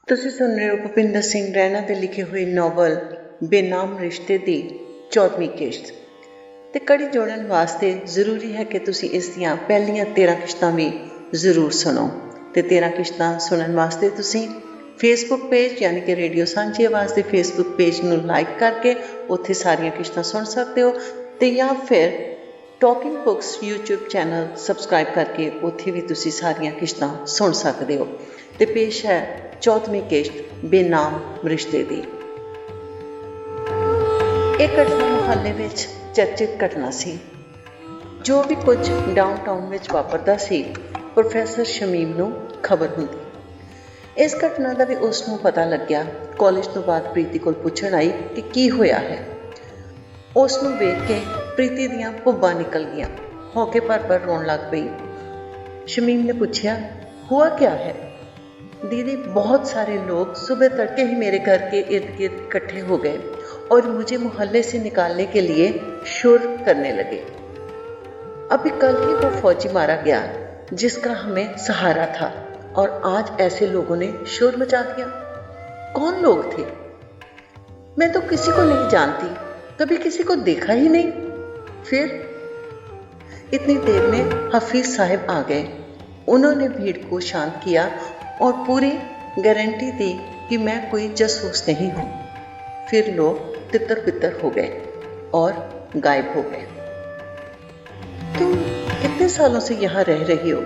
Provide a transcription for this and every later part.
ਤੁਸੀਂ ਸੁਣ ਰਹੇ ਹੋ ਭੁਪਿੰਦਰ ਸਿੰਘ ਰੈਣਾ ਦੇ ਲਿਖੇ ਹੋਏ ਨਾਵਲ ਬੇਨਾਮ ਰਿਸ਼ਤੇ ਦੀ 14ਵੀਂ ਕਿਸ਼ਤ। ਤੇ ਕੜੀ ਜੋੜਨ ਵਾਸਤੇ ਜ਼ਰੂਰੀ ਹੈ ਕਿ ਤੁਸੀਂ ਇਸ ਦੀਆਂ ਪਹਿਲੀਆਂ 13 ਕਿਸ਼ਤਾਂ ਵੀ ਜ਼ਰੂਰ ਸੁਣੋ। ਤੇ 13 ਕਿਸ਼ਤਾਂ ਸੁਣਨ ਵਾਸਤੇ ਤੁਸੀਂ ਫੇਸਬੁੱਕ ਪੇਜ ਯਾਨੀ ਕਿ ਰੇਡੀਓ ਸਾਂਝੀ ਆਵਾਜ਼ ਦੇ ਫੇਸਬੁੱਕ ਪੇਜ ਨੂੰ ਲਾਈਕ ਕਰਕੇ ਉੱਥੇ ਸਾਰੀਆਂ ਕਿਸ਼ਤਾਂ ਸੁਣ ਸਕਦੇ ਹੋ, ਤੇ ਜਾਂ ਫਿਰ talking books YouTube channel subscribe ਕਰਕੇ ਉੱਥੇ ਵੀ ਤੁਸੀਂ ਸਾਰੀਆਂ ਕਿਸ਼ਤਾਂ ਸੁਣ ਸਕਦੇ ਹੋ। ਤੇ ਪੇਸ਼ ਹੈ 14ਵੀਂ ਕਿਸ਼ਤ ਬੇਨਾਮ ਰਿਸ਼ਤੇ ਦੀ। ਇਹ ਘਟਨਾ ਮੁਹੱਲੇ ਵਿੱਚ ਚਰਚਿਤ ਘਟਨਾ ਸੀ। ਜੋ ਵੀ ਕੁਝ ਡਾਊਨਟਾਊਨ ਵਿੱਚ ਵਾਪਰਦਾ ਸੀ, ਪ੍ਰੋਫੈਸਰ ਸ਼ਮੀਮ ਨੂੰ ਖਬਰ ਹੁੰਦੀ। ਇਸ ਘਟਨਾ ਦਾ ਵੀ ਉਸ ਨੂੰ ਪਤਾ ਲੱਗਿਆ। ਕਾਲਜ ਤੋਂ ਬਾਅਦ ਪ੍ਰੀਤੀ ਕੋਲ ਪੁੱਛਣ ਆਈ ਕਿ ਕੀ ਹੋਇਆ ਹੈ। ਉਸ ਨੂੰ ਵੇਖ ਕੇ ਪ੍ਰੀਤੀ ਦੀਆਂ ਭੁੱਬਾਂ ਨਿਕਲ ਗਈਆਂ, ਹੌਕੇ ਭਰ ਰੋਣ ਲੱਗ ਪਈ। शमीम ने पूछा, हुआ क्या है? दीदी, बहुत सारे लोग सुबह तड़के ही मेरे घर के इर्द गिर्द इकट्ठे हो गए और मुझे मोहल्ले से निकालने के लिए शोर करने लगे। अभी कल ही वो फौजी मारा गया जिसका हमें सहारा था, और आज ऐसे लोगों ने शोर मचा दिया। कौन लोग थे? मैं तो किसी को नहीं जानती, कभी किसी को देखा ही नहीं। फिर इतनी देर में हफीज साहब आ गए। उन्होंने भीड़ को शांत किया और पूरी गारंटी दी कि मैं कोई जासूस नहीं हूँ। फिर लोग तितर बितर हो गए और गायब हो गए। तुम कितने सालों से यहाँ रह रही हो?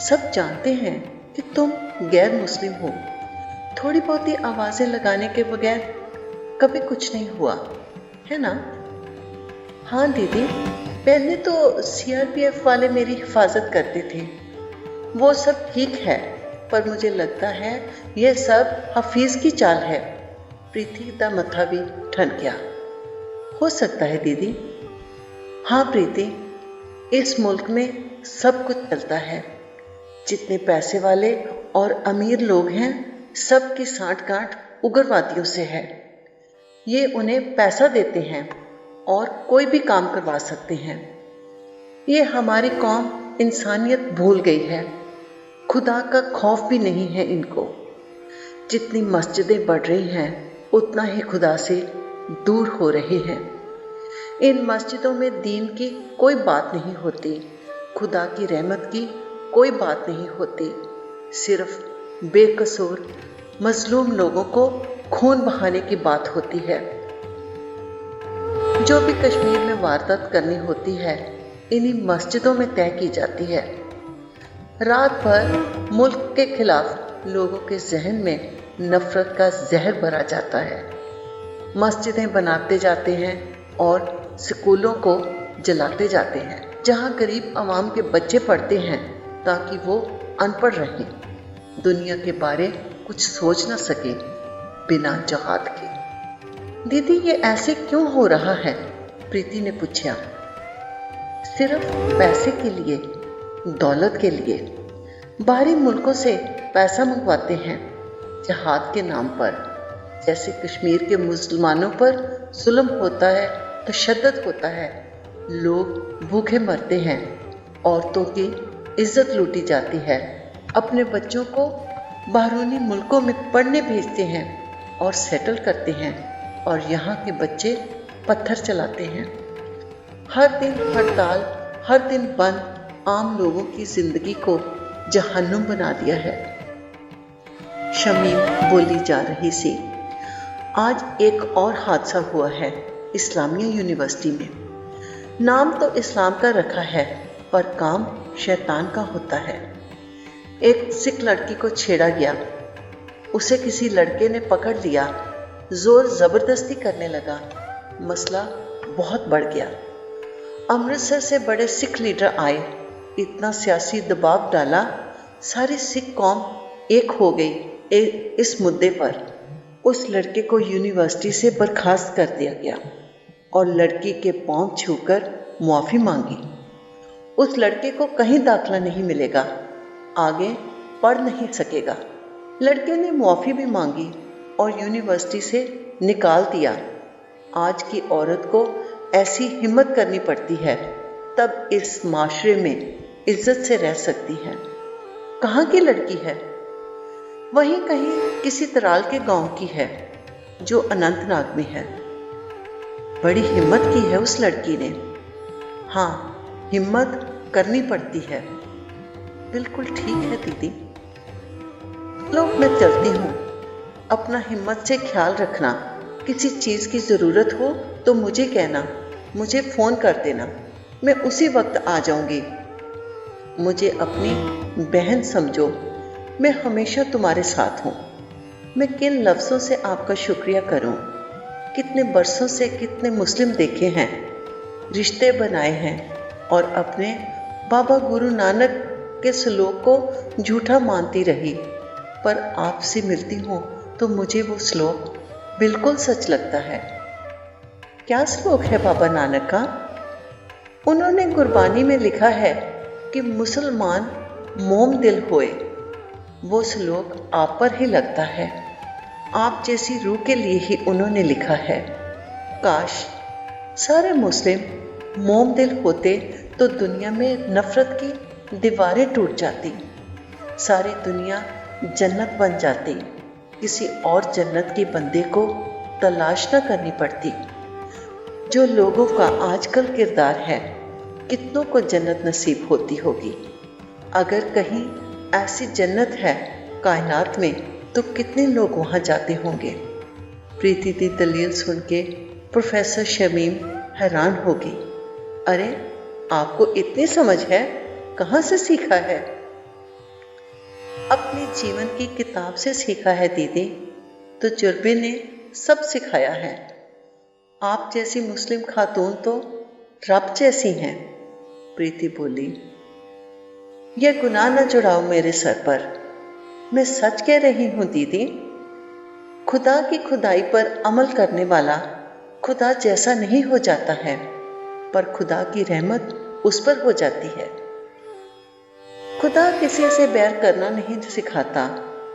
सब जानते हैं कि तुम गैर मुस्लिम हो। थोड़ी बहुत ही आवाज़ें लगाने के बगैर कभी कुछ नहीं हुआ, है ना? हाँ दीदी, पहले तो CRPF वाले मेरी हिफाजत करते थे, वो सब ठीक है, पर मुझे लगता है यह सब हफीज़ की चाल है। प्रीति का मत्था भी ठन गया। हो सकता है दीदी। हाँ प्रीति, इस मुल्क में सब कुछ चलता है। जितने पैसे वाले और अमीर लोग हैं, सब की साठ-गांठ उग्रवादियों से है। ये उन्हें पैसा देते हैं और कोई भी काम करवा सकते हैं। ये हमारी कौम इंसानियत भूल गई है, खुदा का खौफ भी नहीं है इनको। जितनी मस्जिदें बढ़ रही हैं, उतना ही खुदा से दूर हो रहे हैं। इन मस्जिदों में दीन की कोई बात नहीं होती, खुदा की रहमत की कोई बात नहीं होती। सिर्फ बेकसूर मजलूम लोगों को खून बहाने की बात होती है। जो भी कश्मीर में वारदात करनी होती है, इन्हीं मस्जिदों में तय की जाती है। रात भर मुल्क के खिलाफ लोगों के जहन में नफरत का जहर भरा जाता है। मस्जिदें बनाते जाते हैं और स्कूलों को जलाते जाते हैं, जहां गरीब आवाम के बच्चे पढ़ते हैं ताकि वो अनपढ़ रहें, दुनिया के बारे कुछ सोच न सके बिना जहाद के। दीदी, ये ऐसे क्यों हो रहा है? प्रीति ने पूछा। सिर्फ पैसे के लिए, दौलत के लिए। बाहरी मुल्कों से पैसा मंगवाते हैं जहाद के नाम पर। जैसे कश्मीर के मुसलमानों पर जुल्म होता है, तशद्दुद होता है, लोग भूखे मरते हैं, औरतों की इज्जत लूटी जाती है, अपने बच्चों को बाहरूनी मुल्कों में पढ़ने भेजते हैं और सेटल करते हैं, और यहाँ के बच्चे पत्थर चलाते हैं। हर दिन हड़ताल, हर दिन बंद आम लोगों की जिंदगी को जहन्नुम बना दिया है। शमीम बोली जा रही सी। आज एक और हादसा हुआ है इस्लामिया यूनिवर्सिटी में। नाम तो इस्लाम का रखा है, पर काम शैतान का होता है। एक सिख लड़की को छेड़ा गया, उसे किसी लड़के ने पकड़ लिया, जोर जबरदस्ती करने लगा, मसला बहुत बढ़ गया। अमृतसर से बड़े सिख लीडर आए, इतना सियासी दबाव डाला, सारी सिख कौम एक हो गई इस मुद्दे पर। उस लड़के को यूनिवर्सिटी से बर्खास्त कर दिया गया और लड़की के पांव छूकर मुआफ़ी मांगी। उस लड़के को कहीं दाखिला नहीं मिलेगा, आगे पढ़ नहीं सकेगा। लड़के ने मुआफ़ी भी मांगी और यूनिवर्सिटी से निकाल दिया। आज की औरत को ऐसी हिम्मत करनी पड़ती है, तब इस माशरे में इज्जत से रह सकती है। कहाँ की लड़की है? वहीं कहीं किसी तराल के गांव की है जो अनंतनाग में है। बड़ी हिम्मत की है उस लड़की ने। हाँ, हिम्मत करनी पड़ती है। बिल्कुल ठीक है दीदी। लो मैं चलती हूँ। अपना हिम्मत से ख्याल रखना। किसी चीज़ की ज़रूरत हो तो मुझे कहना, मुझे फ़ोन कर देना, मैं उसी वक्त आ जाऊँगी। मुझे अपनी बहन समझो, मैं हमेशा तुम्हारे साथ हूँ। मैं किन लफ्ज़ों से आपका शुक्रिया करूँ। कितने बरसों से कितने मुस्लिम देखे हैं, रिश्ते बनाए हैं और अपने बाबा गुरु नानक के श्लोक को झूठा मानती रही, पर आपसे मिलती हूँ तो मुझे वो श्लोक बिल्कुल सच लगता है। क्या श्लोक है बाबा नानक का? उन्होंने गुरबानी में लिखा है कि मुसलमान मोम दिल होए। वो श्लोक आप पर ही लगता है। आप जैसी रूह के लिए ही उन्होंने लिखा है। काश सारे मुस्लिम मोम दिल होते तो दुनिया में नफरत की दीवारें टूट जाती, सारी दुनिया जन्नत बन जाती, किसी और जन्नत के बंदे को तलाश न करनी पड़ती। जो लोगों का आजकल किरदार है, कितनों को जन्नत नसीब होती होगी। अगर कहीं ऐसी जन्नत है कायनात में तो कितने लोग वहाँ जाते होंगे। प्रीति की दलील सुन के प्रोफेसर शमीम हैरान हो गई। अरे, आपको इतनी समझ है, कहाँ से सीखा है? अपने जीवन की किताब से सीखा है दीदी। तजुर्बे ने सब सिखाया है। आप जैसी मुस्लिम खातून तो रब जैसी हैं। प्रीति बोली, यह गुनाह न जुड़ाओ मेरे सर पर। मैं सच कह रही हूँ दीदी। खुदा की खुदाई पर अमल करने वाला खुदा जैसा नहीं हो जाता है, पर खुदा की रहमत उस पर हो जाती है। खुदा किसी से बैर करना नहीं सिखाता,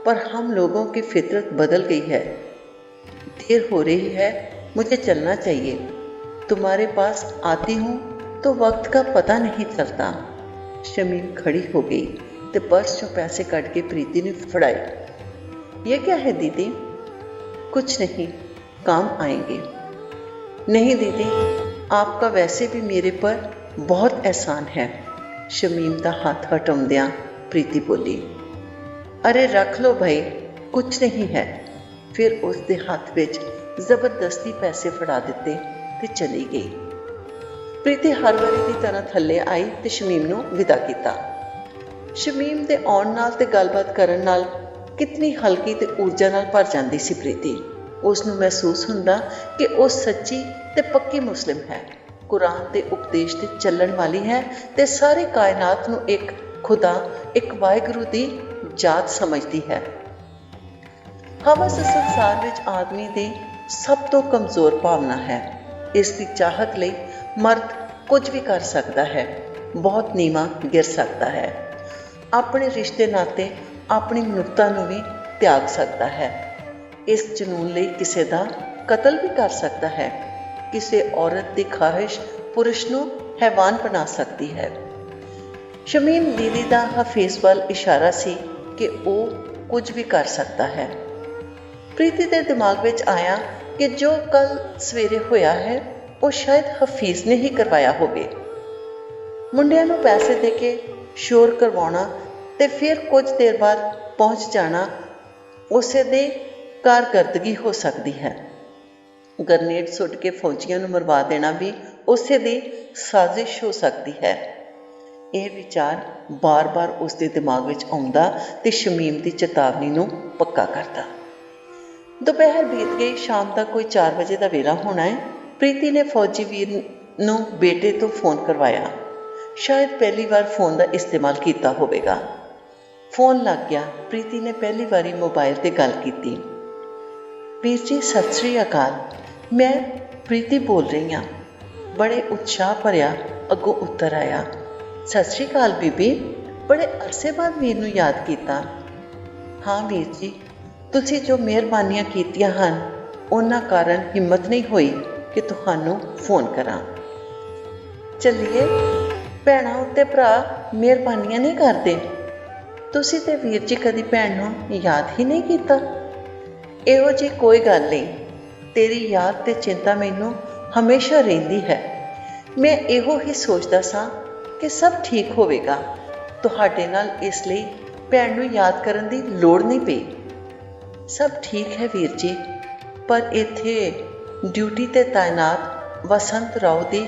पर हम लोगों की फितरत बदल गई है। देर हो रही है, मुझे चलना चाहिए। तुम्हारे पास आती हूँ तो वक्त का पता नहीं चलता। शमीम खड़ी हो गई तो पर्स चो पैसे काट के प्रीति ने फड़ाए। ये क्या है दीदी? कुछ नहीं, काम आएंगे। नहीं दीदी, आपका वैसे भी मेरे पर बहुत एहसान है। शमीम का हाथ हटाउंदियां प्रीति बोली, अरे रख लो भाई, कुछ नहीं है। फिर उसके हाथ विच जबरदस्ती पैसे फड़ा दिते ते चली गई। प्रीति हर वारी की तरह थल्ले आई ते शमीम नूं विदा कीता। शमीम दे आउण नाल ते गलबात करन नाल कितनी हल्की ते ऊर्जा नाल भर जांदी सी प्रीति। उसनूं महसूस हुंदा कि वो सच्ची ते पक्की मुस्लिम है, कुरान के उपदेश ते चलण वाली है ते सारी कायनात नूं एक खुदा, एक वाहिगुरू दी जात समझदी है। हवस संसार विच आदमी दी सब तो कमज़ोर भावना है। इसकी चाहत लई मर्द कुछ भी कर सकता है, बहुत नीवा गिर सकता है, अपने रिश्ते नाते अपनी मनुखता नूं भी त्याग सकता है। इस जुनून लई किसी का कतल भी कर सकता है। किसी औरत की ख्वाहिश पुरुष नूं हैवान बना सकती है। शमीम दीदी का हफीज वाल इशारा सी कि वो कुछ भी कर सकता है। प्रीति के दिमाग विच आया कि जो कल सवेरे होया है वो शायद हफीज ने ही करवाया होवे। मुंडियां नूं पैसे दे के शोर करवाउणा ते फिर कुछ देर बाद पहुंच जाना उसे दे कारकर्दगी हो सकती है। गरनेड सुट के फौजियां नूं मरवा देना भी उसे दी साजिश हो सकती है। यह विचार बार बार उसके दिमाग विच आउंदा ते शमीम की चेतावनी नूं पक्का करता। दोपहर बीत गई, शाम तक कोई 4 बजे का वेला होना है। प्रीति ने फौजी वीर नूं बेटे तो फोन करवाया। शायद पहली बार फोन का इस्तेमाल किया होवेगा। फोन लग गया। प्रीति ने पहली बारी मोबाइल ते गल की। वीर जी सत श्री अकाल, मैं प्रीति बोल रही हाँ। बड़े उत्साह भरिया अगों उत्तर आया, सत श्री अकाल बीबी, बड़े अरसे बाद वीर नूं याद किया। हाँ वीर जी, तुसी जो मेहरबानियां कीतियां हन उन्हां कारण हिम्मत नहीं हुई कि तुहानूं फोन करा। चलिए, भैणां उत्ते भरा मेहरबानियां नहीं करते। ਤੁਸੀਂ ਤੇ ਵੀਰ ਜੀ ਕਦੀ ਭੈਣ ਨੂੰ ਯਾਦ ਹੀ ਨਹੀਂ ਕੀਤਾ। ਇਹੋ ਜਿਹੀ ਕੋਈ ਗੱਲ ਨਹੀਂ, ਤੇਰੀ ਯਾਦ ਤੇ ਚਿੰਤਾ ਮੈਨੂੰ ਹਮੇਸ਼ਾ ਰਹਿੰਦੀ ਹੈ। ਮੈਂ ਇਹੋ ਹੀ ਸੋਚਦਾ ਸਾਂ ਕਿ ਸਭ ਠੀਕ ਹੋਵੇਗਾ। ਤੁਹਾਡੇ ਨਾਲ ਇਸ ਲਈ ਭੈਣ ਨੂੰ ਯਾਦ ਕਰਨ ਦੀ ਲੋੜ ਨਹੀਂ ਪਈ। ਸਭ ਠੀਕ ਹੈ ਵੀਰ ਜੀ, ਪਰ ਇੱਥੇ ਡਿਊਟੀ ਤੇ ਤਾਇਨਾਤ ਵਸੰਤ ਰਾਓ ਦੀ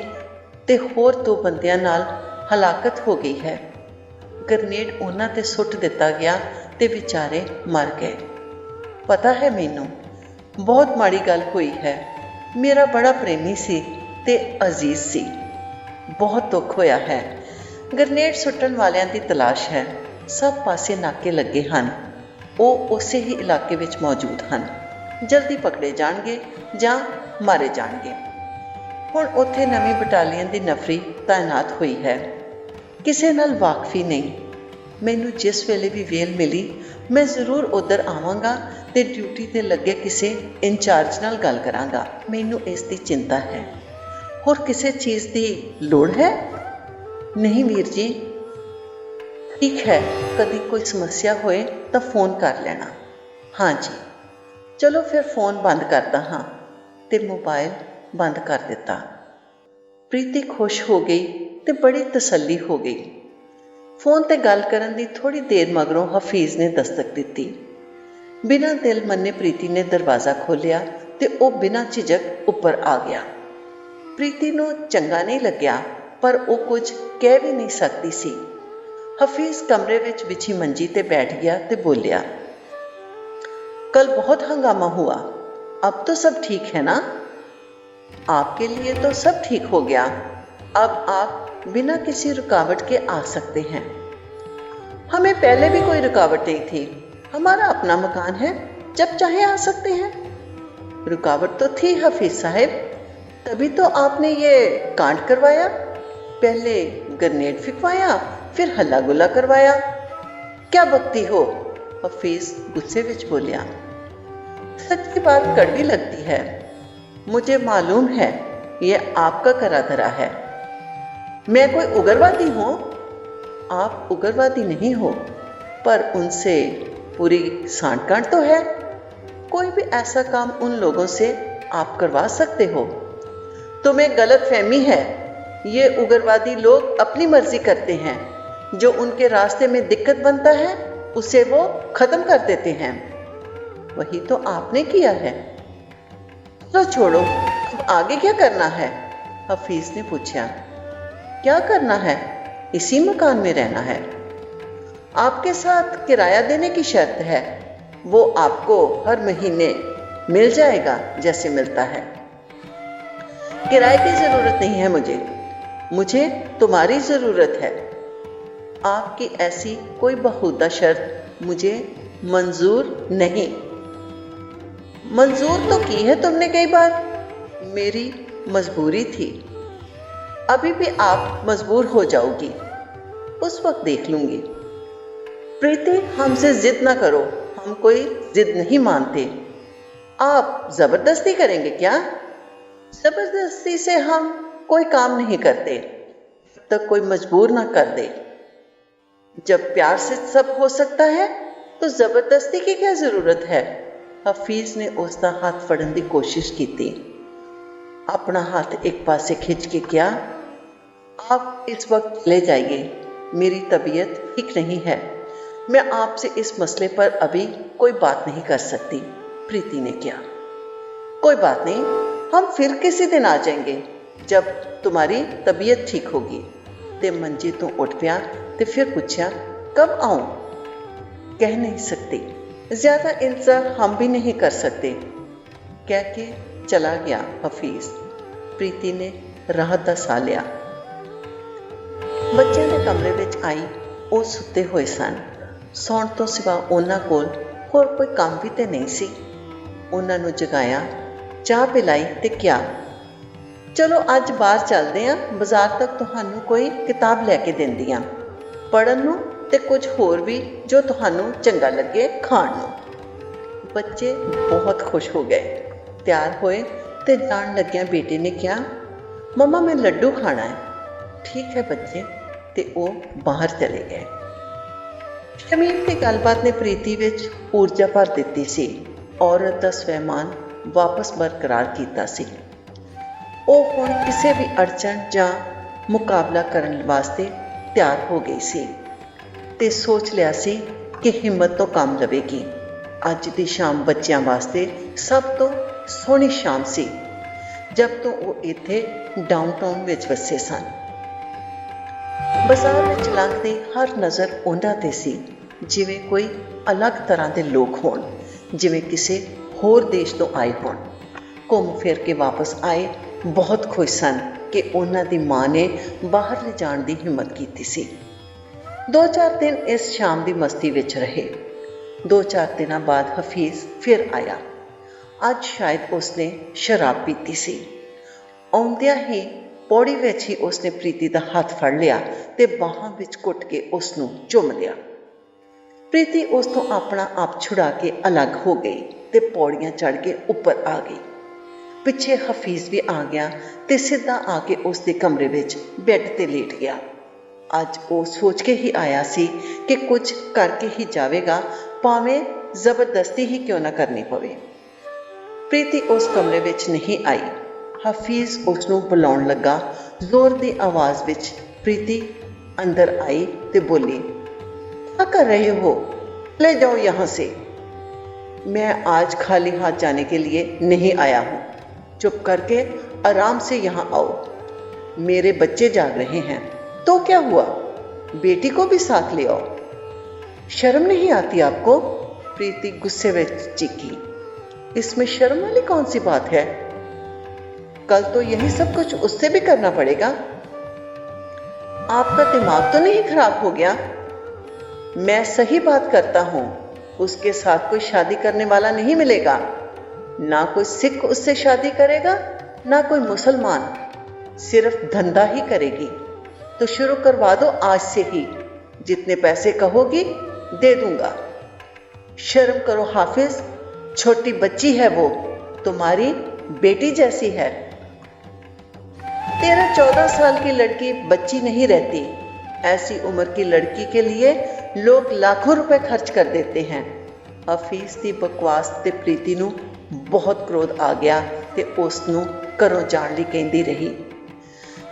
ਤੇ ਹੋਰ 2 ਬੰਦਿਆਂ ਨਾਲ ਹਲਾਕਤ ਹੋ ਗਈ ਹੈ। ਗਰਨੇਡ ਉਹਨਾਂ ਤੇ ਸੁੱਟ ਦਿੱਤਾ ਗਿਆ ਤੇ ਵਿਚਾਰੇ ਮਰ ਗਏ। ਪਤਾ ਹੈ ਮੈਨੂੰ, ਬਹੁਤ ਮਾੜੀ ਗੱਲ ਹੋਈ ਹੈ। ਮੇਰਾ ਬੜਾ ਪ੍ਰੇਮੀ ਸੀ ਤੇ ਅਜ਼ੀਜ਼ ਸੀ। ਬਹੁਤ ਦੁੱਖ ਹੋਇਆ ਹੈ। ਗਰਨੇਡ ਸੁੱਟਣ ਵਾਲਿਆਂ ਦੀ ਤਲਾਸ਼ ਹੈ। ਸਭ ਪਾਸੇ ਨਾਕੇ ਲੱਗੇ ਹਨ। ਉਹ ਉਸੇ ਹੀ ਇਲਾਕੇ ਵਿੱਚ ਮੌਜੂਦ ਹਨ। ਜਲਦੀ ਪਕੜੇ ਜਾਣਗੇ ਜਾਂ ਮਾਰੇ ਜਾਣਗੇ। ਹੁਣ ਉੱਥੇ ਨਵੀਂ ਬਟਾਲੀਅਨ ਦੀ ਨਫਰੀ ਤਾਇਨਾਤ ਹੋਈ ਹੈ। ਕਿਸੇ ਨਾਲ ਵਾਕਫੀ ਨਹੀਂ। ਮੈਨੂੰ ਜਿਸ ਵੇਲੇ ਵੀ ਵੇਲ ਮਿਲੀ ਮੈਂ ਜ਼ਰੂਰ ਉੱਧਰ ਆਵਾਂਗਾ ਤੇ ਡਿਊਟੀ ਤੇ ਲੱਗੇ ਕਿਸੇ ਇੰਚਾਰਜ ਨਾਲ ਗੱਲ ਕਰਾਂਗਾ। ਮੈਨੂੰ ਇਸ ਦੀ ਚਿੰਤਾ ਹੈ। ਹੋਰ ਕਿਸੇ ਚੀਜ਼ ਦੀ ਲੋੜ ਹੈ? ਨਹੀਂ ਵੀਰ ਜੀ। ਠੀਕ ਹੈ, ਕਦੀ ਕੋਈ ਸਮੱਸਿਆ ਹੋਏ ਤਾਂ ਫੋਨ ਕਰ ਲੈਣਾ। ਹਾਂ ਜੀ। ਚਲੋ ਫਿਰ ਫੋਨ ਬੰਦ ਕਰਦਾ ਹਾਂ ਤੇ ਮੋਬਾਈਲ ਬੰਦ ਕਰ ਦਿੱਤਾ। ਪ੍ਰੀਤੀ ਖੁਸ਼ ਹੋ ਗਈ ਤੇ ਬੜੀ ਤਸੱਲੀ ਹੋ ਗਈ। ਫੋਨ ਤੇ ਗੱਲ ਕਰਨ ਦੀ ਥੋੜ੍ਹੀ ਦੇਰ ਮਗਰੋਂ ਹਫੀਜ਼ ਨੇ ਦਸਤਕ ਦਿੱਤੀ। ਬਿਨਾਂ ਦਿਲ ਮੰਨੇ ਪ੍ਰੀਤੀ ਨੇ ਦਰਵਾਜ਼ਾ ਖੋਲ੍ਹਿਆ ਤੇ ਉਹ ਬਿਨਾਂ ਝਿਜਕ ਉੱਪਰ ਆ ਗਿਆ। ਪ੍ਰੀਤੀ ਨੂੰ ਚੰਗਾ ਨਹੀਂ ਲੱਗਿਆ, ਪਰ ਉਹ ਕੁਝ ਕਹਿ ਵੀ ਨਹੀਂ ਸਕਦੀ ਸੀ। ਹਫੀਜ਼ ਕਮਰੇ ਵਿੱਚ ਵਿਛੀ ਮੰਜੀ ਤੇ बैठ गया ਤੇ बोलिया, कल बहुत हंगामा हुआ, अब तो सब ठीक है ना? आपके लिए तो सब ठीक हो गया। अब आप बिना किसी रुकावट के आ सकते हैं। हमें पहले भी कोई रुकावट नहीं थी। हमारा अपना मकान है, जब चाहे आ सकते हैं। रुकावट तो थी हफीज साहब, तभी तो आपने ये कांड करवाया। पहले ग्रेनेड फिकवाया, फिर हल्ला गुल्ला करवाया। क्या बकती हो? हफीज गुस्से विच बोलिया। सच की बात कड़वी लगती है। मुझे मालूम है ये आपका करा धरा है। मैं कोई उग्रवादी हूँ? आप उग्रवादी नहीं हो, पर उनसे पूरी सांठ गांठ तो है। कोई भी ऐसा काम उन लोगों से आप करवा सकते हो। तुम्हें गलत फहमी है। ये उग्रवादी लोग अपनी मर्जी करते हैं। जो उनके रास्ते में दिक्कत बनता है उसे वो खत्म कर देते हैं। वही तो आपने किया है। तो छोड़ो, अब आगे क्या करना है? हफीज ने पूछा। क्या करना है? इसी मकान में रहना है। आपके साथ किराया देने की शर्त है। वो आपको हर महीने मिल जाएगा जैसे मिलता है। किराए की जरूरत नहीं है मुझे तुम्हारी जरूरत है। आपकी ऐसी कोई बहुदा शर्त मुझे मंजूर नहीं। मंजूर तो की है तुमने कई बार। मेरी मजबूरी थी। अभी भी आप मजबूर हो जाओगी, उस वक्त देख लूंगी। प्रीति, हमसे जिद ना करो, हम कोई जिद नहीं मानते। आप जबरदस्ती करेंगे क्या? जबरदस्ती से हम कोई काम नहीं करते जब तक कोई मजबूर ना कर दे। जब प्यार से सब हो सकता है तो जबरदस्ती की क्या जरूरत है? हफीज ने उसका हाथ फड़न की कोशिश की थी। अपना हाथ एक पासे खिंच के क्या, आप इस वक्त चले जाइए। मेरी तबीयत ठीक नहीं है। मैं आपसे इस मसले पर अभी कोई बात नहीं कर सकती। प्रीति ने किया। कोई बात नहीं, हम फिर किसी दिन आ जाएंगे जब तुम्हारी तबीयत ठीक होगी। ते मंजी तो उठ पिया ते फिर पूछा, कब आऊं? कह नहीं सकती, ज्यादा इंतजार हम भी नहीं कर सकते, कह के चला गया हफीज। प्रीति ने राहत दा साह लिया। बच्चों के कमरे विच आई। वो सुते हुए सन। सौण तो सिवा उन्हां कोल होर कोई काम भी ते नहीं सी। उन्हां नूं जगाया, चाह पिलाई ते क्या, चलो अज बाहर चलते हैं, बाजार तक तुहानू कोई किताब लैके देंदी आं, पढ़न नूं ते कुछ होर भी जो तुहानू चंगा लगे खाण नूं। बच्चे बहुत खुश हो गए। तैयार होए ते जान लग्या बेटे ने कहा, मम्मा मैं लड्डू खाना है। ठीक है बच्चे, ते वो बाहर चले गए। ਸ਼ਮੀਮ ਦੀ ਗੱਲਬਾਤ ਨੇ ਪ੍ਰੀਤੀ ਵਿੱਚ ਊਰਜਾ ਭਰ ਦਿੱਤੀ ਸੀ। ਔਰਤ ਦਾ ਸਵੈਮਾਨ ਵਾਪਸ ਬਰਕਰਾਰ ਕੀਤਾ ਸੀ। ਉਹ ਹੁਣ ਕਿਸੇ ਵੀ ਅੜਚਨ ਜਾਂ ਮੁਕਾਬਲਾ ਕਰਨ ਵਾਸਤੇ ਤਿਆਰ ਹੋ ਗਈ ਸੀ ਤੇ ਸੋਚ ਲਿਆ ਸੀ ਕਿ ਹਿੰਮਤ ਤੋਂ ਕੰਮ ਲਵੇਗੀ। ਅੱਜ ਦੀ ਸ਼ਾਮ ਬੱਚਿਆਂ ਵਾਸਤੇ ਸਭ ਤੋਂ ਸੋਹਣੀ ਸ਼ਾਮ ਸੀ ਜਦ ਤੋਂ ਉਹ ਇੱਥੇ ਡਾਊਨਟਾਊਨ ਵਿੱਚ ਵਸੇ ਸਨ। ਬਾਜ਼ਾਰ ਵਿੱਚ ਲੰਘਦੀ ਹਰ ਨਜ਼ਰ ਉਹਨਾਂ 'ਤੇ ਸੀ, ਜਿਵੇਂ ਕੋਈ ਅਲੱਗ ਤਰ੍ਹਾਂ ਦੇ ਲੋਕ ਹੋਣ, ਜਿਵੇਂ ਕਿਸੇ ਹੋਰ ਦੇਸ਼ ਤੋਂ ਆਏ ਹੋਣ। ਘੁੰਮ ਫਿਰ ਕੇ ਵਾਪਸ ਆਏ ਬਹੁਤ ਖੁਸ਼ ਸਨ ਕਿ ਉਹਨਾਂ ਦੀ ਮਾਂ ਨੇ ਬਾਹਰ ਲਿਜਾਣ ਦੀ ਹਿੰਮਤ ਕੀਤੀ ਸੀ। 2-4 ਦਿਨ ਇਸ ਸ਼ਾਮ ਦੀ ਮਸਤੀ ਵਿੱਚ ਰਹੇ। 2-4 ਦਿਨਾਂ ਬਾਅਦ ਹਫੀਜ਼ ਫਿਰ ਆਇਆ। ਅੱਜ ਸ਼ਾਇਦ ਉਸਨੇ ਸ਼ਰਾਬ ਪੀਤੀ ਸੀ। ਆਉਂਦਿਆਂ ਹੀ ਪੌੜੀ ਵਿੱਚ ਹੀ ਉਸਨੇ ਪ੍ਰੀਤੀ ਦਾ ਹੱਥ ਫੜ ਲਿਆ ਤੇ ਬਾਹਾਂ ਵਿੱਚ ਘੁੱਟ ਕੇ ਉਸ ਨੂੰ ਚੁੰਮ ਲਿਆ। ਪ੍ਰੀਤੀ ਉਸ ਤੋਂ ਆਪਣਾ ਆਪ ਛੁਡਾ ਕੇ ਅਲੱਗ ਹੋ ਗਈ ਤੇ ਪੌੜੀਆਂ ਚੜ੍ਹ ਕੇ ਉੱਪਰ ਆ ਗਈ। ਪਿੱਛੇ ਹਫੀਜ਼ ਵੀ ਆ ਗਿਆ ਤੇ ਸਿੱਧਾ ਆ ਕੇ ਉਸ ਦੇ ਕਮਰੇ ਵਿੱਚ ਬੈੱਡ ਤੇ ਲੇਟ ਗਿਆ। ਅੱਜ ਉਹ ਸੋਚ ਕੇ ਹੀ ਆਇਆ ਸੀ ਕਿ ਕੁਝ ਕਰਕੇ ਹੀ ਜਾਵੇਗਾ, ਭਾਵੇਂ ਜ਼ਬਰਦਸਤੀ ਹੀ ਕਿਉਂ ਨਾ ਕਰਨੀ ਪਵੇ। ਪ੍ਰੀਤੀ ਉਸ ਕਮਰੇ ਵਿੱਚ ਨਹੀਂ ਆਈ। ਹਫੀਜ਼ ਉਸ ਨੂੰ ਬੁਲਾਉਣ ਲੱਗਾ। ਜ਼ੋਰ ਦੀ ਆਵਾਜ਼ ਵਿੱਚ ਪ੍ਰੀਤੀ ਅੰਦਰ ਆਈ ਤੇ ਬੋਲੀ, क्या कर रहे हो? ले जाओ यहाँ से। मैं आज खाली हाथ जाने के लिए नहीं आया हूँ। चुप करके आराम से यहाँ आओ। मेरे बच्चे जाग रहे हैं। तो क्या हुआ? बेटी को भी साथ ले आओ। शर्म नहीं आती आपको? प्रीति गुस्से में चीखी। इसमें शर्म वाली कौन सी बात है? कल तो यही सब कुछ उससे भी करना पड़ेगा। आपका दिमाग तो नहीं खराब हो गया? मैं सही बात करता हूँ। उसके साथ कोई शादी करने वाला नहीं मिलेगा। ना कोई सिख उससे शादी करेगा, ना कोई मुसलमान। सिर्फ धंधा ही करेगी। तो शुरू करवा दो आज से ही। जितने पैसे कहोगी दे दूंगा। शर्म करो हाफिज, छोटी बच्ची है वो, तुम्हारी बेटी जैसी है। 13-14 साल की लड़की बच्ची नहीं रहती। ऐसी उम्र की लड़की के लिए लोग लाखों रुपए खर्च कर देते हैं। हफीज की बकवास ते प्रीति नूं बहुत क्रोध आ गया ते उस नूं घरों जाण लई कहंदी रही,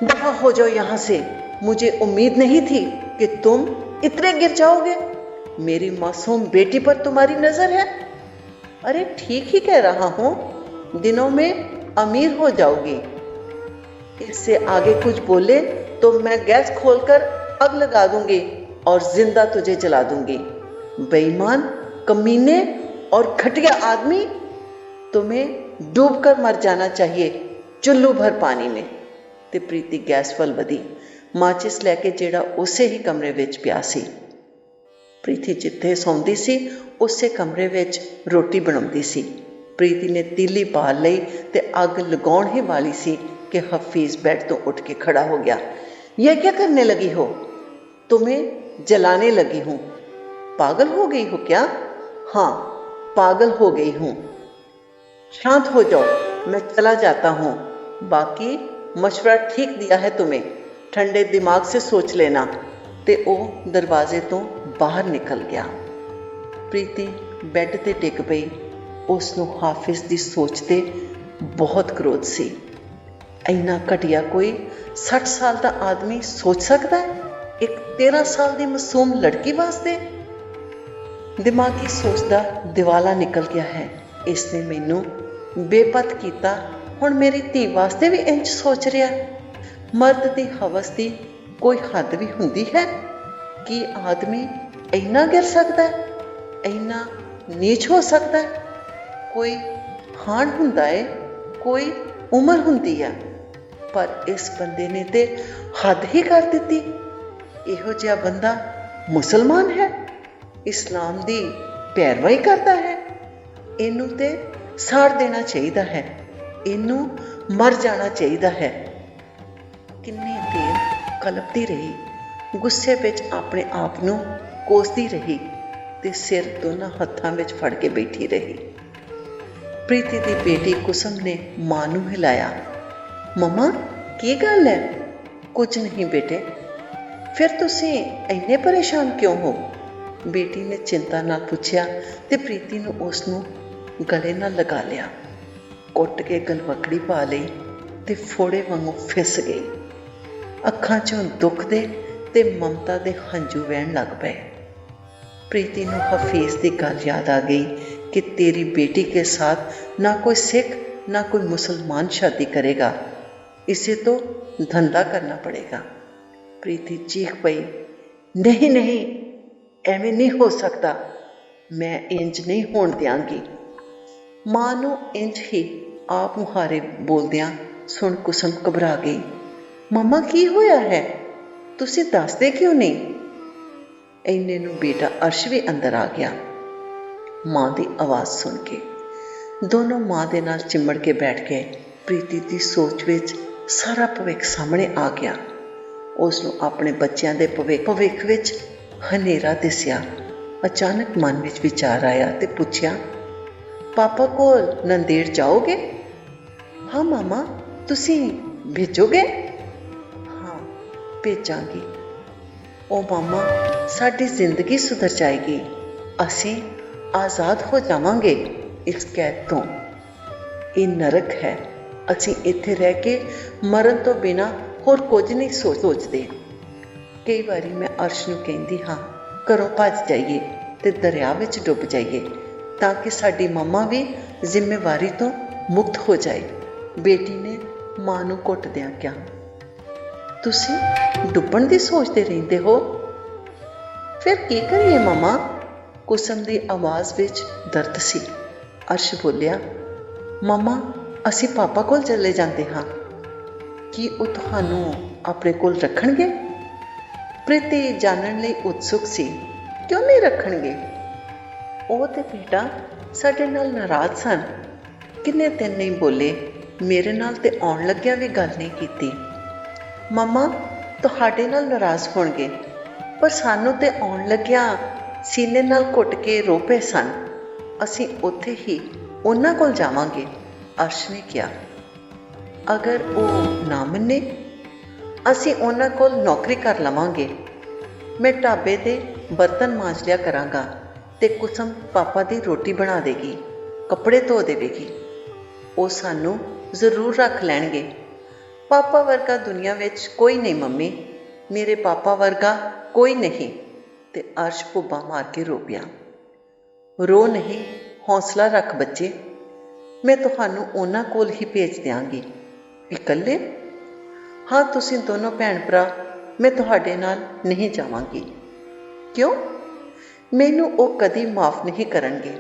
दफा हो जाओ यहाँ से। मुझे उम्मीद नहीं थी कि तुम इतने गिर जाओगे। मेरी मासूम बेटी पर तुम्हारी नजर है। अरे ठीक ही कह रहा हूँ, दिनों में अमीर हो जाओगी। इससे आगे कुछ बोले तो मैं गैस खोलकर आग लगा दूंगी और जिंदा तुझे जला दूंगी। बेईमान, कमीने और घटिया आदमी, तुम्हें डूबकर मर जाना चाहिए चुल्लू भर पानी में। ते प्रीति गैस ਵੱਲ ਵਧੀ, ਮਾਚਿਸ ਲੈ ਕੇ ਜਿਹੜਾ ਉਸੇ ਹੀ ਕਮਰੇ ਵਿੱਚ ਪਿਆ ਸੀ। ਪ੍ਰੀਤੀ ਜਿੱਥੇ ਸੌਂਦੀ ਸੀ ਉਸੇ ਕਮਰੇ ਵਿੱਚ ਰੋਟੀ ਬਣਾਉਂਦੀ ਸੀ। ਪ੍ਰੀਤੀ ਨੇ ਤੀਲੀ ਬਾਲ ਲਈ ਤੇ ਅੱਗ ਲਗਾਉਣ ਹੀ ਵਾਲੀ ਸੀ कि हफीज बेड तो उठ के खड़ा हो गया। यह क्या करने लगी हो? तुम्हें जलाने लगी हूं। पागल हो गई हो क्या? हाँ, पागल हो गई हूं। शांत हो जाओ, मैं चला जाता हूं। बाकी मशवरा ठीक दिया है तुम्हें, ठंडे दिमाग से सोच लेना। ते वो दरवाजे तो बाहर निकल गया। प्रीति बेड ते डिग पई। उसनूं हाफिज दी सोच ते बहुत क्रोध सी। ਇੰਨਾ ਘਟੀਆ ਕੋਈ 60 ਸਾਲ ਦਾ ਆਦਮੀ ਸੋਚ ਸਕਦਾ ਹੈ ਇੱਕ 13 ਸਾਲ ਦੀ ਮਾਸੂਮ ਲੜਕੀ ਵਾਸਤੇ? ਦਿਮਾਗੀ ਸੋਚ ਦਾ ਦਿਵਾਲਾ ਨਿਕਲ ਗਿਆ ਹੈ। ਇਸ ਨੇ ਮੈਨੂੰ ਬੇਪਤ ਕੀਤਾ। ਹੁਣ ਮੇਰੀ ਧੀ ਵਾਸਤੇ ਵੀ ਇੰਜ ਸੋਚ ਰਿਹਾ। ਮਰਦ ਦੀ ਹਵਸ ਦੀ ਕੋਈ ਹੱਦ ਵੀ ਹੁੰਦੀ ਹੈ? ਕੀ ਆਦਮੀ ਇੰਨਾ ਗਿਰ ਸਕਦਾ ਹੈ? ਇੰਨਾ ਨੀਚ ਹੋ ਸਕਦਾ ਹੈ? ਕੋਈ ਹਾਣ ਹੁੰਦਾ ਹੈ, ਕੋਈ ਉਮਰ ਹੁੰਦੀ ਹੈ, ਪਰ ਇਸ ਬੰਦੇ ਨੇ ਤੇ ਹੱਦ ਹੀ ਕਰ ਦਿੱਤੀ। ਇਹੋ ਜਿਹਾ ਬੰਦਾ ਮੁਸਲਮਾਨ ਹੈ, ਇਸਲਾਮ ਦੀ ਪੈਰਵਾਈ ਕਰਦਾ ਹੈ। ਇਹਨੂੰ ਤੇ ਸਾੜ ਦੇਣਾ ਚਾਹੀਦਾ ਹੈ, ਇਹਨੂੰ ਮਰ ਜਾਣਾ ਚਾਹੀਦਾ ਹੈ। ਕਿੰਨੀ ਦੇਰ ਕਲਪਦੀ ਰਹੀ, ਗੁੱਸੇ ਵਿੱਚ ਆਪਣੇ ਆਪ ਨੂੰ ਕੋਸਦੀ ਰਹੀ ਤੇ ਸਿਰ ਦੋਨਾਂ ਹੱਥਾਂ ਵਿੱਚ ਫੜ ਕੇ ਬੈਠੀ ਰਹੀ। ਪ੍ਰੀਤੀ ਦੀ ਬੇਟੀ ਕੁਸਮ ਨੇ ਮਾਂ ਨੂੰ ਹਿਲਾਇਆ। ਮੰਮਾ ਕੀ ਗੱਲ ਹੈ? ਕੁਝ ਨਹੀਂ ਬੇਟੇ। ਫਿਰ ਤੁਸੀਂ ਇੰਨੇ ਪਰੇਸ਼ਾਨ ਕਿਉਂ ਹੋ? ਬੇਟੀ ਨੇ ਚਿੰਤਾ ਨਾਲ ਪੁੱਛਿਆ ਤੇ ਪ੍ਰੀਤੀ ਨੂੰ ਉਸ ਨੂੰ ਗਲੇ ਨਾਲ ਲਗਾ ਲਿਆ, ਕੁੱਟ ਕੇ ਗਲਵੱਕੜੀ ਪਾ ਲਈ ਤੇ ਫੋੜੇ ਵਾਂਗੂ ਫਿਸ ਗਈ। ਅੱਖਾਂ 'ਚੋਂ ਦੁੱਖ ਦੇ ਤੇ ਮਮਤਾ ਦੇ ਹੰਝੂ ਵਹਿਣ ਲੱਗ ਪਏ। प्रीति ਨੂੰ हफीज़ की गल याद आ गई कि तेरी बेटी के साथ ना कोई सिख ना कोई मुसलमान शादी करेगा, इसे तो धंधा करना पड़ेगा। प्रीति चीख पई, नहीं नहीं एवें नहीं हो सकता, मैं इंज नहीं होण दियांगी। मां नूं इंज ही आप मुहारे बोलदियां सुन कुसुम घबरा गई। मम्मा की होया है, तुसीं दसदे क्यों नहीं? ਇੰਨੇ ਨੂੰ ਬੇਟਾ ਅਰਸ਼ ਵੀ ਅੰਦਰ ਆ ਗਿਆ। ਮਾਂ ਦੀ ਆਵਾਜ਼ ਸੁਣ ਕੇ ਦੋਨੋਂ ਮਾਂ ਦੇ ਨਾਲ ਚਿੰਮੜ ਕੇ ਬੈਠ ਗਏ। ਪ੍ਰੀਤੀ ਦੀ ਸੋਚ ਵਿੱਚ ਸਾਰਾ ਭਵਿੱਖ ਸਾਹਮਣੇ ਆ ਗਿਆ। ਉਸ ਨੂੰ ਆਪਣੇ ਬੱਚਿਆਂ ਦੇ ਭਵਿੱਖ ਵਿੱਚ ਹਨੇਰਾ ਦਿਸਿਆ। ਅਚਾਨਕ ਮਨ ਵਿੱਚ ਵਿਚਾਰ ਆਇਆ ਤੇ ਪੁੱਛਿਆ, ਪਾਪਾ ਕੋਲ ਨੰਦੇੜ ਜਾਓਗੇ? ਹਾਂ ਮਾਮਾ, ਤੁਸੀਂ ਭੇਜੋਗੇ? ਹਾਂ ਭੇਜਾਂਗੀ। ਉਹ ਮਾਮਾ, ਸਾਡੀ ਜ਼ਿੰਦਗੀ ਸੁਧਰ ਜਾਏਗੀ, ਅਸੀਂ ਆਜ਼ਾਦ ਹੋ ਜਾਵਾਂਗੇ ਇਸ ਕੈਦ ਤੋਂ। ਇਹ ਨਰਕ ਹੈ, ਅਸੀਂ ਇੱਥੇ ਰਹਿ ਕੇ ਮਰਨ ਤੋਂ ਬਿਨਾਂ ਹੋਰ ਕੁਝ ਨਹੀਂ ਸੋਚਦੇ। ਕਈ ਵਾਰੀ ਮੈਂ ਅਰਸ਼ ਨੂੰ ਕਹਿੰਦੀ ਹਾਂ ਘਰੋਂ ਭੱਜ ਜਾਈਏ ਤੇ ਦਰਿਆ ਵਿੱਚ ਡੁੱਬ ਜਾਈਏ ਤਾਂ ਕਿ ਸਾਡੀ ਮੰਮਾ ਵੀ ਜ਼ਿੰਮੇਵਾਰੀ ਤੋਂ ਮੁਕਤ ਹੋ ਜਾਏ। ਬੇਟੀ ਨੇ ਮਾਂ ਨੂੰ ਘੁੱਟਦਿਆਂ ਕਿਹਾ, ਤੁਸੀਂ ਡੁੱਬਣ ਦੀ ਸੋਚਦੇ ਰਹਿੰਦੇ ਹੋ? ਫਿਰ ਕੀ ਕਰੀਏ ਮਮਾ? ਕੁਸਮ ਦੀ ਆਵਾਜ਼ ਵਿੱਚ ਦਰਦ ਸੀ। ਅਰਸ਼ ਬੋਲਿਆ, ਮਮਾ ਅਸੀਂ ਪਾਪਾ ਕੋਲ ਚਲੇ ਜਾਂਦੇ ਹਾਂ, ਕੀ ਉਹ ਤੁਹਾਨੂੰ ਆਪਣੇ ਕੋਲ ਰੱਖਣਗੇ? ਪ੍ਰੀਤੀ ਜਾਣਨ ਲਈ ਉਤਸੁਕ ਸੀ, ਕਿਉਂ ਨਹੀਂ ਰੱਖਣਗੇ? ਉਹ ਤੇ ਬੇਟਾ ਸਾਡੇ ਨਾਲ ਨਾਰਾਜ਼ ਸਨ, ਕਿੰਨੇ ਦਿਨ ਨਹੀਂ ਬੋਲੇ, ਮੇਰੇ ਨਾਲ ਤੇ ਆਉਣ ਲੱਗਿਆਂ ਵੀ ਗੱਲ ਨਹੀਂ ਕੀਤੀ। ਮਮਾ ਤੁਹਾਡੇ ਨਾਲ ਨਾਰਾਜ਼ ਹੋਣਗੇ, ਪਰ ਸਾਨੂੰ ਤੇ ਆਉਣ ਲੱਗਿਆ ਸੀਨੇ ਨਾਲ ਘੁੱਟ ਕੇ ਰੋ ਪਏ ਸਨ। ਅਸੀਂ ਉੱਥੇ ਹੀ ਉਹਨਾਂ ਕੋਲ ਜਾਵਾਂਗੇ, ਅਰਸ਼ ਨੇ ਕਿਹਾ। ਅਗਰ ਉਹ ਨਾ ਮੰਨੇ, ਅਸੀਂ ਉਹਨਾਂ ਕੋਲ ਨੌਕਰੀ ਕਰ ਲਵਾਂਗੇ। ਮੈਂ ਢਾਬੇ ਦੇ ਬਰਤਨ ਮਾਂਜ ਲਿਆ ਕਰਾਂਗਾ ਤੇ ਕੁਸਮ ਪਾਪਾ ਦੀ ਰੋਟੀ ਬਣਾ ਦੇਗੀ, ਕੱਪੜੇ ਧੋ ਦੇਵੇਗੀ। ਉਹ ਸਾਨੂੰ ਜ਼ਰੂਰ ਰੱਖ ਲੈਣਗੇ। ਪਾਪਾ ਵਰਗਾ ਦੁਨੀਆ ਵਿੱਚ ਕੋਈ ਨਹੀਂ ਮੰਮੀ, ਮੇਰੇ ਪਾਪਾ ਵਰਗਾ ਕੋਈ ਨਹੀਂ। ਤੇ ਅਰਸ਼ ਭੁੱਬਾਂ ਮਾਰ ਕੇ ਰੋ ਪਿਆ। ਰੋ ਨਹੀਂ, ਹੌਸਲਾ ਰੱਖ ਬੱਚੇ, ਮੈਂ ਤੁਹਾਨੂੰ ਉਹਨਾਂ ਕੋਲ ਹੀ ਭੇਜ ਦਿਆਂਗੀ। ਇਕੱਲੇ? ਹਾਂ, ਤੁਸੀਂ ਦੋਨੋਂ ਭੈਣ ਭਰਾ, ਮੈਂ ਤੁਹਾਡੇ ਨਾਲ ਨਹੀਂ ਜਾਵਾਂਗੀ। ਕਿਉਂ? ਮੈਨੂੰ ਉਹ ਕਦੀ ਮਾफ़ ਨਹੀਂ ਕਰਨਗੇ।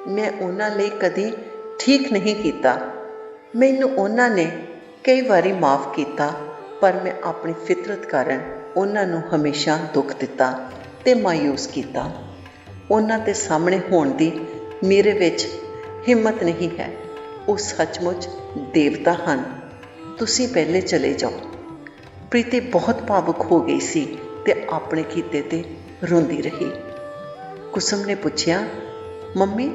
ਮੈਂ ਉਹਨਾਂ ਲਈ ਕਦੀ ਠੀਕ ਨਹੀਂ ਕੀਤਾ। ਮੈਨੂੰ ਉਹਨਾਂ ਨੇ ਕਈ ਵਾਰੀ ਮਾफ़ ਕੀਤਾ, ਪਰ ਮੈਂ ਆਪਣੀ ਫਿਤਰਤ ਕਾਰਨ ਉਹਨਾਂ ਨੂੰ ਹਮੇਸ਼ਾ ਦੁੱਖ ਦਿੱਤਾ ਤੇ ਮਾਯੂਸ ਕੀਤਾ। ਉਹਨਾਂ ਦੇ ਸਾਹਮਣੇ ਹੋਣ ਦੀ ਮੇਰੇ ਵਿੱਚ ਹਿੰਮਤ ਨਹੀਂ ਹੈ। ਉਹ ਸੱਚਮੁੱਚ ਦੇਵਤਾ ਹਨ। ਤੁਸੀਂ ਪਹਿਲੇ ਚਲੇ ਜਾਓ। ਪ੍ਰੀਤੀ ਬਹੁਤ ਭਾਵੁਕ ਹੋ ਗਈ ਸੀ ਤੇ ਆਪਣੇ ਕੀਤੇ ਤੇ ਰੋਂਦੀ ਰਹੀ। ਕੁਸਮ ਨੇ ਪੁੱਛਿਆ, ਮੰਮੀ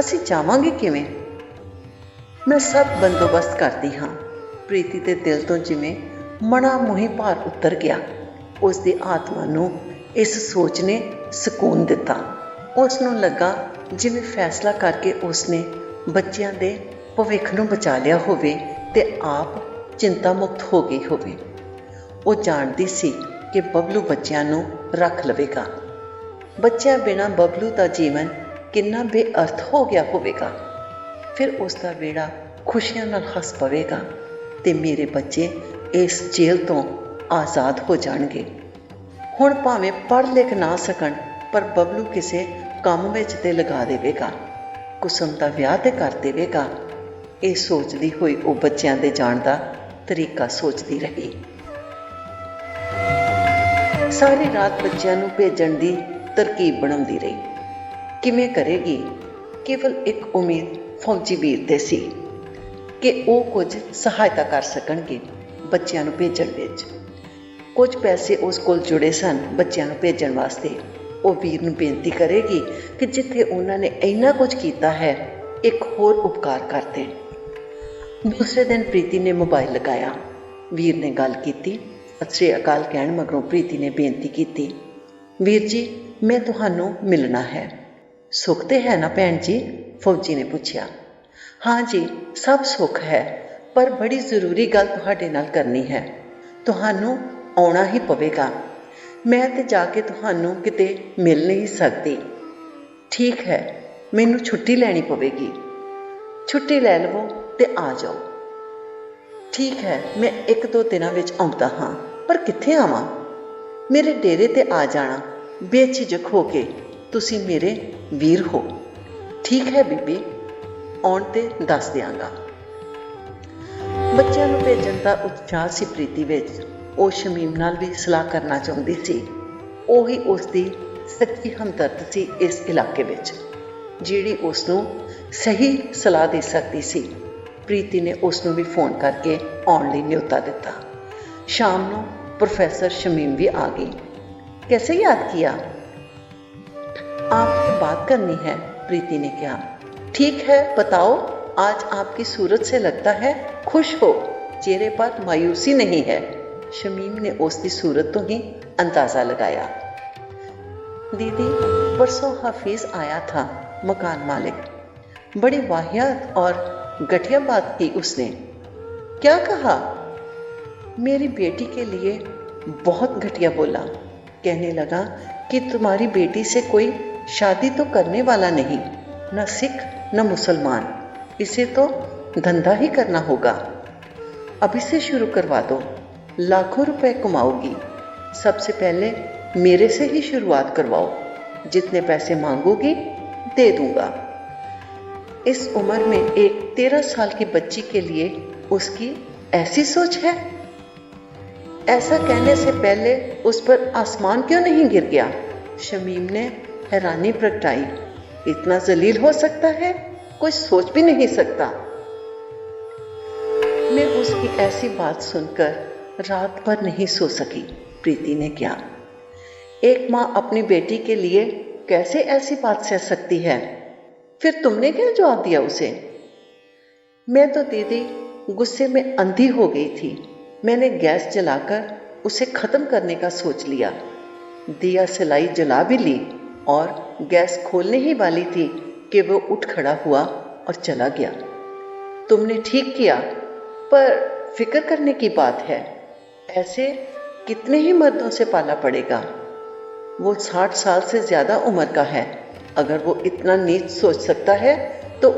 ਅਸੀਂ ਜਾਵਾਂਗੇ ਕਿਵੇਂ? ਮੈਂ ਸਭ ਬੰਦੋਬਸਤ ਕਰਦੀ ਹਾਂ। ਪ੍ਰੀਤੀ ਦੇ ਦਿਲ ਤੋਂ ਜਿਵੇਂ ਮਣਾ ਮੋਹੀ ਭਾਰ ਉਤਰ ਗਿਆ। ਉਸ ਦੀ ਆਤਮਾ ਨੂੰ ਇਸ ਸੋਚ ਨੇ ਸਕੂਨ ਦਿੱਤਾ। ਉਸ ਨੂੰ ਲੱਗਾ ਜਿਵੇਂ ਫੈਸਲਾ ਕਰਕੇ ਉਸਨੇ ਬੱਚਿਆਂ ਦੇ ਭਵਿੱਖ ਨੂੰ ਬਚਾ ਲਿਆ ਹੋਵੇ ਤੇ ਆਪ ਚਿੰਤਾ ਮੁਕਤ ਹੋ ਗਈ ਹੋਵੇ। ਉਹ ਜਾਣਦੀ ਸੀ ਕਿ ਬਬਲੂ ਬੱਚਿਆਂ ਨੂੰ ਰੱਖ ਲਵੇਗਾ। ਬੱਚਿਆਂ ਬਿਨਾਂ ਬਬਲੂ ਦਾ ਜੀਵਨ ਕਿੰਨਾ ਬੇਅਰਥ ਹੋ ਗਿਆ ਹੋਵੇਗਾ। ਫਿਰ ਉਸ ਦਾ ਵਿਹੜਾ ਖੁਸ਼ੀਆਂ ਨਾਲ ਹੱਸ ਪਵੇਗਾ ਤੇ ਮੇਰੇ ਬੱਚੇ ਇਸ ਜੇਲ੍ਹ ਤੋਂ ਆਜ਼ਾਦ ਹੋ ਜਾਣਗੇ। ਹੁਣ ਭਾਵੇਂ ਪੜ੍ਹ ਲਿਖ ਨਾ ਸਕਣ, ਪਰ ਬਬਲੂ ਕਿਸੇ ਕੰਮ ਵਿੱਚ ਤੇ ਲਗਾ ਦੇਵੇਗਾ, ਕੁਸਮ ਦਾ ਵਿਆਹ ਤੇ ਕਰ ਦੇਵੇਗਾ। ਇਹ ਸੋਚਦੀ ਹੋਈ ਉਹ ਬੱਚਿਆਂ ਦੇ ਜਾਣ ਦਾ ਤਰੀਕਾ ਸੋਚਦੀ ਰਹੀ। ਸਾਰੀ ਰਾਤ ਬੱਚਿਆਂ ਨੂੰ ਭੇਜਣ ਦੀ ਤਰਕੀਬ ਬਣਾਉਂਦੀ ਰਹੀ। ਕਿਵੇਂ ਕਰੇਗੀ? ਕੇਵਲ ਇੱਕ ਉਮੀਦ ਫੌਜੀ ਵੀਰ ਤੇ ਸੀ ਕਿ ਉਹ ਕੁਝ ਸਹਾਇਤਾ ਕਰ ਸਕਣਗੇ ਬੱਚਿਆਂ ਨੂੰ ਭੇਜਣ ਵਿੱਚ। ਕੁਝ ਪੈਸੇ ਉਸ ਕੋਲ ਜੁੜੇ ਸਨ ਬੱਚਿਆਂ ਨੂੰ ਭੇਜਣ ਵਾਸਤੇ। ਉਹ ਵੀਰ ਨੂੰ ਬੇਨਤੀ ਕਰੇਗੀ ਕਿ ਜਿੱਥੇ ਉਹਨਾਂ ਨੇ ਇੰਨਾ ਕੁਝ ਕੀਤਾ ਹੈ, ਇੱਕ ਹੋਰ ਉਪਕਾਰ ਕਰ ਦੇਣ। ਦੂਸਰੇ ਦਿਨ ਪ੍ਰੀਤੀ ਨੇ ਮੋਬਾਈਲ ਲਗਾਇਆ। ਵੀਰ ਨੇ ਗੱਲ ਕੀਤੀ। ਸਤਿ ਸ਼੍ਰੀ ਅਕਾਲ ਕਹਿਣ ਮਗਰੋਂ ਪ੍ਰੀਤੀ ਨੇ ਬੇਨਤੀ ਕੀਤੀ, ਵੀਰ ਜੀ, ਮੈਂ ਤੁਹਾਨੂੰ ਮਿਲਣਾ ਹੈ। ਸੁੱਖ ਤੇ ਹੈ ਨਾ ਭੈਣ ਜੀ? ਫੌਜੀ ਨੇ ਪੁੱਛਿਆ। ਹਾਂ ਜੀ, ਸਭ ਸੁੱਖ ਹੈ, ਪਰ ਬੜੀ ਜ਼ਰੂਰੀ ਗੱਲ ਤੁਹਾਡੇ ਨਾਲ ਕਰਨੀ ਹੈ। ਤੁਹਾਨੂੰ ਆਉਣਾ ਹੀ ਪਵੇਗਾ। ਮੈਂ ਤੇ ਜਾ ਕੇ ਤੁਹਾਨੂੰ ਕਿਤੇ ਮਿਲ ਨਹੀਂ ਸਕਦੀ। ਠੀਕ ਹੈ, ਮੈਨੂੰ ਛੁੱਟੀ ਲੈਣੀ ਪਵੇਗੀ। ਛੁੱਟੀ ਲੈ ਲਵੋ ਤੇ ਆ ਜਾਓ। ਠੀਕ ਹੈ, ਮੈਂ 1-2 ਦਿਨਾਂ ਵਿੱਚ ਆਉਂਦਾ ਹਾਂ, ਪਰ ਕਿੱਥੇ ਆਵਾਂ? ਮੇਰੇ ਡੇਰੇ ਤੇ ਆ ਜਾਣਾ ਬੇਝਿਜਕ ਹੋ ਕੇ। ਤੁਸੀਂ ਮੇਰੇ ਵੀਰ ਹੋ। ਠੀਕ ਹੈ ਬੀਬੀ, ਆਉਣ ਤੇ ਦੱਸ ਦਿਆਂਗਾ। ਬੱਚਿਆਂ ਨੂੰ ਭੇਜਣ ਦਾ ਉਤਸ਼ਾਹ ਸੀ ਪ੍ਰੀਤੀ ਵਿੱਚ। ਉਹ ਸ਼ਮੀਮ ਨਾਲ ਵੀ ਸਲਾਹ ਕਰਨਾ ਚਾਹੁੰਦੀ ਸੀ। ਉਹੀ ਉਸ ਦੀ ਸੱਚੀ ਹਮਦਰਦ ਸੀ ਇਸ ਇਲਾਕੇ ਵਿੱਚ, ਜਿਹੜੀ ਉਸ ਨੂੰ ਸਹੀ ਸਲਾਹ ਦੇ ਸਕਦੀ ਸੀ। ਪ੍ਰੀਤੀ ਨੇ ਉਸ ਨੂੰ ਵੀ ਫੋਨ ਕਰਕੇ ਆਉਣ ਲਈ ਨਿਯੋਤਾ ਦਿੱਤਾ। ਸ਼ਾਮ ਨੂੰ प्रोफेसर शमीम भी आ गई। कैसे याद किया? आपसे बात करनी है, प्रीति ने कहा। ठीक है, बताओ। आज आपकी सूरत से लगता है खुश हो, चेहरे पर मायूसी नहीं है। शमीम ने उसकी सूरत तो ही अंदाज़ा लगाया। दीदी, परसों हाफिज आया था, मकान मालिक। बड़ी वाहियात और घटिया बात की उसने। क्या कहा? मेरी बेटी के लिए बहुत घटिया बोला। कहने लगा कि तुम्हारी बेटी से कोई शादी तो करने वाला नहीं, न सिख न मुसलमान, इसे तो धंधा ही करना होगा। अभी से शुरू करवा दो, लाखों रुपए कमाओगी। सबसे पहले मेरे से ही शुरुआत करवाओ, जितने पैसे मांगोगी दे दूंगा। इस उम्र में एक 13 साल की बच्ची के लिए उसकी ऐसी सोच है? ऐसा कहने से पहले उस पर आसमान क्यों नहीं गिर गया? शमीम ने हैरानी प्रगटाई। इतना जलील हो सकता है? कोई सोच भी नहीं सकता। मैं उसकी ऐसी बात सुनकर रात भर नहीं सो सकी, प्रीति ने कहा। एक माँ अपनी बेटी के लिए कैसे ऐसी बात सह सकती है? फिर तुमने क्या जवाब दिया उसे? मैं तो दीदी गुस्से में अंधी हो गई थी। मैंने गैस जलाकर उसे ख़त्म करने का सोच लिया। दिया सिलाई जला भी ली और गैस खोलने ही वाली थी कि वो उठ खड़ा हुआ और चला गया। तुमने ठीक किया, पर फिक्र करने की बात है। ऐसे कितने ही मर्दों से पाला पड़ेगा। वो 60 साल से ज़्यादा उम्र का है। अगर वो इतना नीच सोच सकता है तो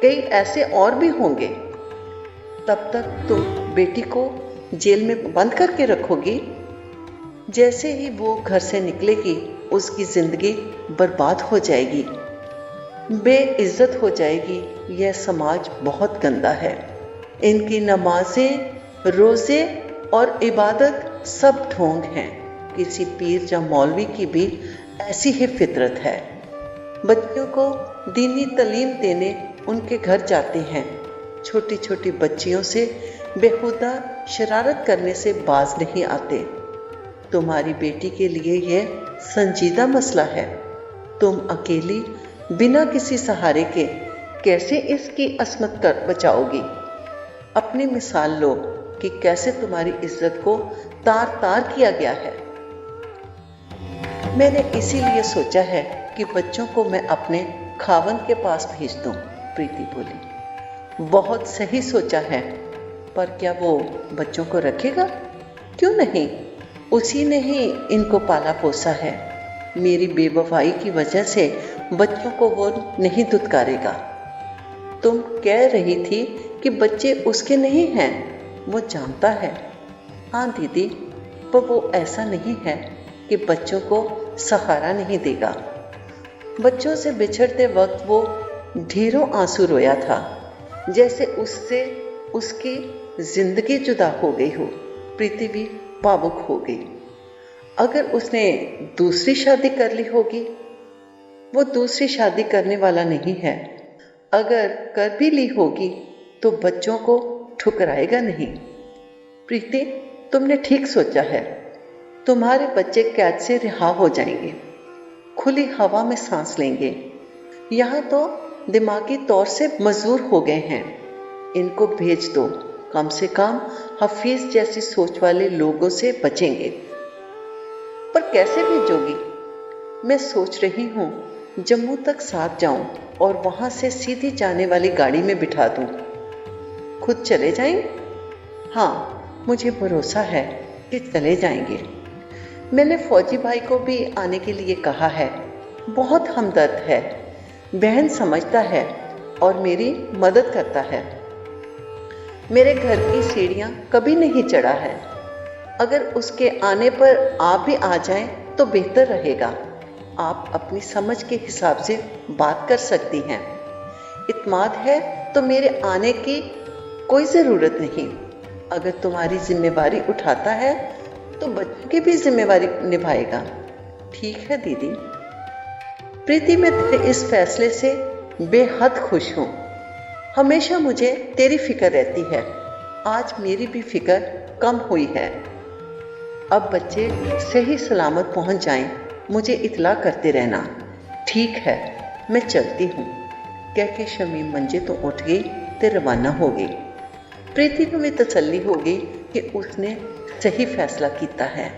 कई ऐसे और भी होंगे। तब तक तुम बेटी को जेल में बंद करके रखोगी। जैसे ही वो घर से निकलेगी उसकी ज़िंदगी बर्बाद हो जाएगी, बेइज्जत हो जाएगी। यह समाज बहुत गंदा है। इनकी नमाजें, रोज़े और इबादत सब ढोंग हैं। किसी पीर या मौलवी की भी ऐसी ही फितरत है। बच्चों को दीनी तालीम देने उनके घर जाते हैं। छोटी छोटी बच्चियों से बेहुदा शरारत करने से बाज नहीं आते। तुम्हारी बेटी के लिए यह संजीदा मसला है। तुम अकेली बिना किसी सहारे के कैसे इसकी असमत कर बचाओगी? अपनी मिसाल लो कि कैसे तुम्हारी इज्जत को तार तार किया गया है। मैंने इसीलिए सोचा है कि बच्चों को मैं अपने खावंद के पास भेज दूं, प्रीति बोली। बहुत सही सोचा है, पर क्या वो बच्चों को रखेगा? क्यों नहीं, उसी ने ही इनको पाला पोसा है। मेरी बेवफाई की वजह से बच्चों को वो नहीं दुत्कारेगा। तुम कह रही थी कि बच्चे उसके नहीं हैं, वो जानता है। हाँ दीदी, पर वो ऐसा नहीं है कि बच्चों को सहारा नहीं देगा। बच्चों से बिछड़ते वक्त वो ढेरों आंसू रोया था, जैसे उससे उसकी जिंदगी जुदा हो गई हो। प्रीति भी भावुक हो गई। अगर उसने दूसरी शादी कर ली होगी? वो दूसरी शादी करने वाला नहीं है। अगर कर भी ली होगी तो बच्चों को ठुकराएगा नहीं। प्रीति, तुमने ठीक सोचा है। तुम्हारे बच्चे कैद से रिहा हो जाएंगे, खुली हवा में सांस लेंगे। यहाँ तो दिमागी तौर से मजबूर हो गए हैं। इनको भेज दो, कम से कम हफीज जैसी सोच वाले लोगों से बचेंगे। पर कैसे भेजोगी? मैं सोच रही हूँ जम्मू तक साथ जाऊं और वहां से सीधी जाने वाली गाड़ी में बिठा दूं। खुद चले जाएंगे? हाँ, मुझे भरोसा है कि चले जाएंगे। मैंने फौजी भाई को भी आने के लिए कहा है। बहुत हमदर्द है, बहन समझता है और मेरी मदद करता है। मेरे घर की सीढ़ियाँ कभी नहीं चढ़ा है। अगर उसके आने पर आप भी आ जाएं तो बेहतर रहेगा। आप अपनी समझ के हिसाब से बात कर सकती हैं। इत्मीनान है तो मेरे आने की कोई ज़रूरत नहीं। अगर तुम्हारी जिम्मेवारी उठाता है तो बच्चों की भी जिम्मेवारी निभाएगा। ठीक है दीदी। प्रीति, मैं तेरे इस फैसले से बेहद खुश हूँ। हमेशा मुझे तेरी फिक्र रहती है। आज मेरी भी फिक्र कम हुई है। अब बच्चे सही सलामत पहुँच जाएं, मुझे इत्तला करते रहना। ठीक है, मैं चलती हूँ, कह के शमीम मंजे तो उठ गई ते रवाना हो गई। प्रीति को भी तसल्ली हो गई कि उसने सही फैसला किया है।